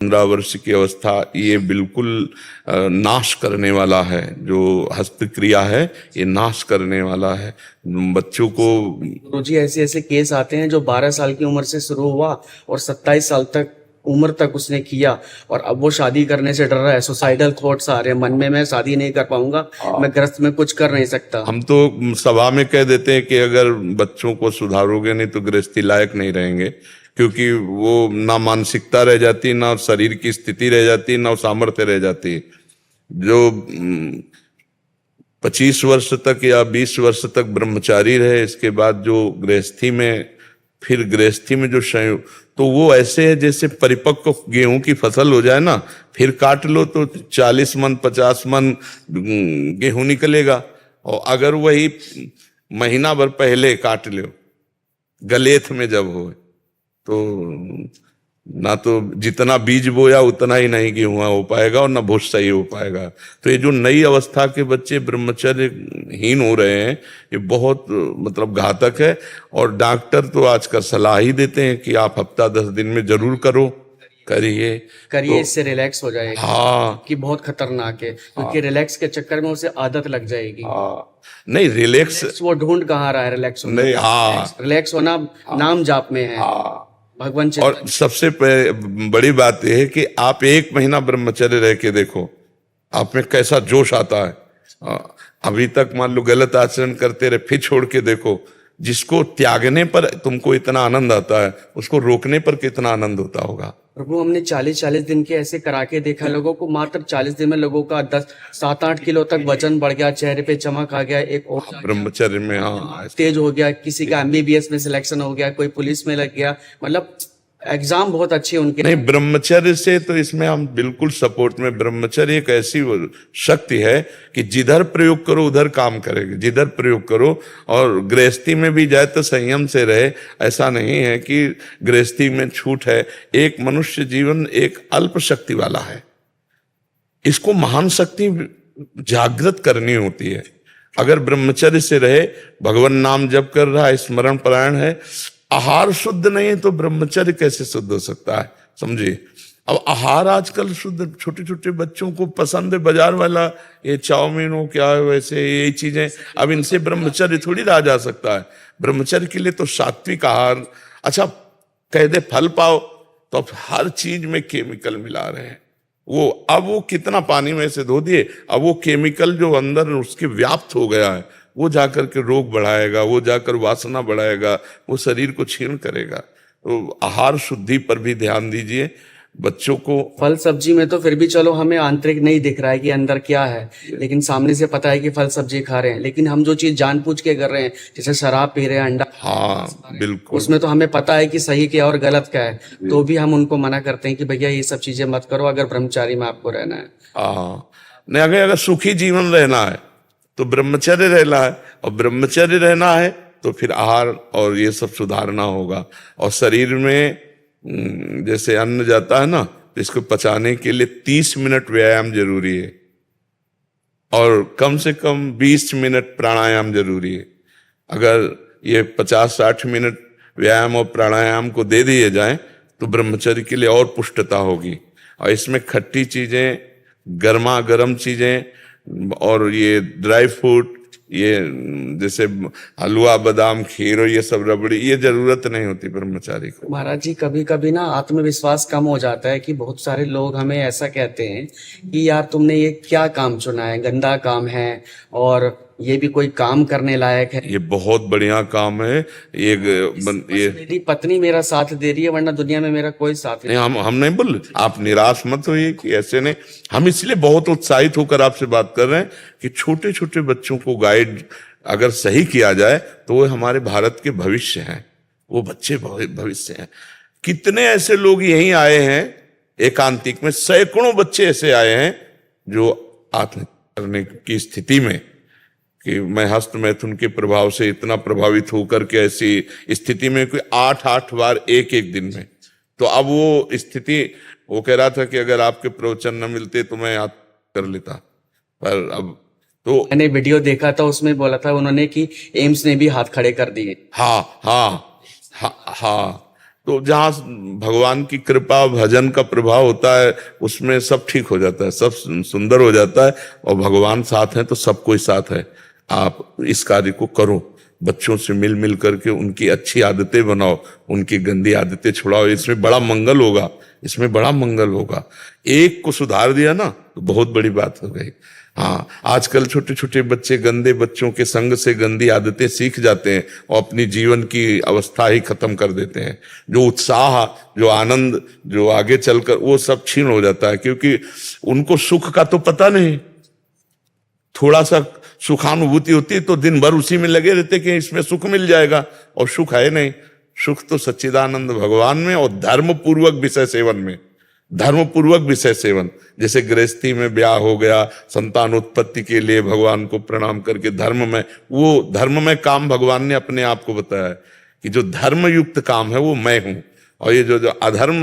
15 वर्ष की अवस्था ये बिल्कुल नाश करने वाला है। जो हस्तक्रिया है ये नाश करने वाला है बच्चों को। गुरुजी ऐसे ऐसे केस आते हैं जो 12 साल की उम्र से शुरू हुआ और 27 साल तक उम्र तक उसने किया, और अब वो शादी करने से डर रहा है। सुसाइडल थॉट्स आ रहे हैं मन में, मैं शादी नहीं कर पाऊंगा, मैं ग्रस्त में कुछ कर नहीं सकता। हम तो सभा में कह देते हैं कि अगर बच्चों को सुधारोगे नहीं तो गृहस्थी लायक नहीं रहेंगे, क्योंकि वो ना मानसिकता रह जाती, ना शरीर की स्थिति रह जाती, ना सामर्थ्य रह जाती। जो 25 वर्ष तक या 20 वर्ष तक ब्रह्मचारी रहे, इसके बाद जो गृहस्थी में, फिर गृहस्थी में जो संयोग, तो वो ऐसे है जैसे परिपक्व गेहूं की फसल हो जाए ना, फिर काट लो तो 40 मन 50 मन गेहूं निकलेगा। और अगर वही महीना भर पहले काट लो गलेथ में जब हो, तो ना तो जितना बीज बोया उतना ही नहीं गेहूं हो पाएगा और ना भूस सही हो पाएगा। तो ये जो नई अवस्था के बच्चे ब्रह्मचर्यहीन हो रहे हैं, ये बहुत मतलब घातक है। और डॉक्टर तो आजकल सलाह ही देते हैं कि आप हफ्ता 10 दिन में जरूर करिए करिए, तो, इससे रिलैक्स हो जाएगा। हाँ कि बहुत खतरनाक है, क्योंकि रिलैक्स के चक्कर में उसे आदत लग जाएगी। हाँ, नहीं रिलैक्स वो ढूंढ कहाँ रहा है रिलैक्स होना? नहीं, हाँ रिलैक्स होना नाम जाप में है, भगवान और सबसे बड़ी बात यह है कि आप 1 महीना ब्रह्मचर्य रह के देखो, आप में कैसा जोश आता है। अभी तक मान लो गलत आचरण करते रहे, फिर छोड़ के देखो। जिसको त्यागने पर तुमको इतना आनंद आता है, उसको रोकने पर कितना आनंद होता होगा। प्रभु, हमने 40-40 दिन के ऐसे करा के देखा लोगों को, मात्र 40 दिन में लोगों का 7-8 किलो तक वजन बढ़ गया, चेहरे पे चमक आ गया, एक और ब्रह्मचर्य में हाँ तेज हो गया, किसी का MBBS में सिलेक्शन हो गया, कोई पुलिस में लग गया, मतलब एग्जाम बहुत अच्छे उनके। नहीं, ब्रह्मचर्य से तो इसमें हम बिल्कुल सपोर्ट में। ब्रह्मचर्य एक ऐसी शक्ति है कि जिधर प्रयोग करो उधर काम करेगी, जिधर प्रयोग करो। और गृहस्थी में भी जाए तो संयम से रहे, ऐसा नहीं है कि गृहस्थी में छूट है। एक मनुष्य जीवन एक अल्प शक्ति वाला है, इसको महान शक्ति जागृत करनी होती है। अगर ब्रह्मचर्य से रहे, भगवान नाम जप कर रहा है, स्मरण परायण है, आहार शुद्ध नहीं है तो ब्रह्मचर्य कैसे शुद्ध हो सकता है, समझिए। अब आहार आजकल शुद्ध, छोटे छोटे बच्चों को पसंद है बाजार वाला, ये चाउमीन हो क्या है वैसे यही चीजें। अब इनसे ब्रह्मचर्य थोड़ी रहा जा सकता है। ब्रह्मचर्य के लिए तो सात्विक आहार। अच्छा कह दे फल पाओ, तो अब हर चीज में केमिकल मिला रहे हैं। अब वो कितना पानी में से धो दिए, अब वो केमिकल जो अंदर उसके व्याप्त हो गया है, वो जाकर के रोग बढ़ाएगा, वो जाकर वासना बढ़ाएगा, वो शरीर को क्षीण करेगा। तो आहार शुद्धि पर भी ध्यान दीजिए बच्चों को। फल सब्जी में तो फिर भी चलो हमें आंतरिक नहीं दिख रहा है कि अंदर क्या है, लेकिन सामने से पता है कि फल सब्जी खा रहे हैं। लेकिन हम जो चीज जानबूझ के कर रहे हैं, जैसे शराब पी रहे हैं, अंडा, हाँ बिल्कुल, उसमें तो हमें पता है कि सही क्या और गलत क्या है, तो भी हम उनको मना करते हैं कि भैया ये सब चीजें मत करो अगर ब्रह्मचारी में आपको रहना है। हाँ नहीं, अगर सुखी जीवन रहना है तो ब्रह्मचर्य रहना है, और ब्रह्मचर्य रहना है तो फिर आहार और ये सब सुधारना होगा। और शरीर में जैसे अन्न जाता है ना, तो इसको पचाने के लिए 30 मिनट व्यायाम जरूरी है, और कम से कम 20 मिनट प्राणायाम जरूरी है। अगर ये 50-60 मिनट व्यायाम और प्राणायाम को दे दिए जाएं तो ब्रह्मचर्य के लिए और पुष्टता होगी। और इसमें खट्टी चीजें, गर्मा गर्म चीजें और ये ड्राई फ्रूट, ये जैसे हलवा, बादाम, खीर और ये सब रबड़ी, ये जरूरत नहीं होती ब्रह्मचारी को। महाराज जी, कभी कभी ना आत्मविश्वास कम हो जाता है कि बहुत सारे लोग हमें ऐसा कहते हैं कि यार तुमने ये क्या काम चुना है, गंदा काम है, और ये भी कोई काम करने लायक है? ये बहुत बढ़िया काम है। ये मेरी पत्नी मेरा साथ दे रही है, वरना दुनिया में मेरा कोई साथ नहीं। हम नहीं बोल, आप निराश मत होइए कि ऐसे नहीं। हम इसलिए बहुत उत्साहित होकर आपसे बात कर रहे हैं कि छोटे छोटे बच्चों को गाइड अगर सही किया जाए तो वो हमारे भारत के भविष्य हैं, वो बच्चे भविष्य हैं। कितने ऐसे लोग यहीं आए हैं एकांतिक में, सैकड़ों बच्चे ऐसे आए हैं जो आत्महत्या करने की स्थिति में, कि मैं हस्त मैथुन के प्रभाव से इतना प्रभावित होकर के ऐसी स्थिति में, कोई 8-8 बार एक दिन में। तो अब वो स्थिति, वो कह रहा था कि अगर आपके प्रवचन न मिलते तो मैं याद कर लेता, पर अब तो मैंने वीडियो देखा था, उसमें बोला था उन्होंने कि एम्स ने भी हाथ खड़े कर दिए। हाँ हाँ हाँ हाँ, तो जहाँ भगवान की कृपा भजन का प्रभाव होता है उसमें सब ठीक हो जाता है, सब सुंदर हो जाता है। और भगवान साथ है तो सब कोई साथ है। आप इस कार्य को करो, बच्चों से मिल मिल करके उनकी अच्छी आदतें बनाओ, उनकी गंदी आदतें छुड़ाओ। इसमें बड़ा मंगल होगा, इसमें बड़ा मंगल होगा। एक को सुधार दिया ना तो बहुत बड़ी बात हो गई। हाँ, आजकल छोटे छोटे बच्चे गंदे बच्चों के संग से गंदी आदतें सीख जाते हैं और अपनी जीवन की अवस्था ही खत्म कर देते हैं। जो उत्साह, जो आनंद, जो आगे चलकर वो सब छीन हो जाता है, क्योंकि उनको सुख का तो पता नहीं। थोड़ा सा सुखानुभूति होती है तो दिन भर उसी में लगे रहते कि इसमें सुख मिल जाएगा, और सुख है नहीं। सुख तो सच्चिदानंद भगवान में और धर्म पूर्वक विषय सेवन में। धर्म पूर्वक विषय सेवन, जैसे गृहस्थी में ब्याह हो गया, संतान उत्पत्ति के लिए भगवान को प्रणाम करके धर्म में, वो धर्म में काम भगवान ने अपने आप को बताया है कि जो धर्म युक्त काम है वो मैं हूं। और ये जो अधर्म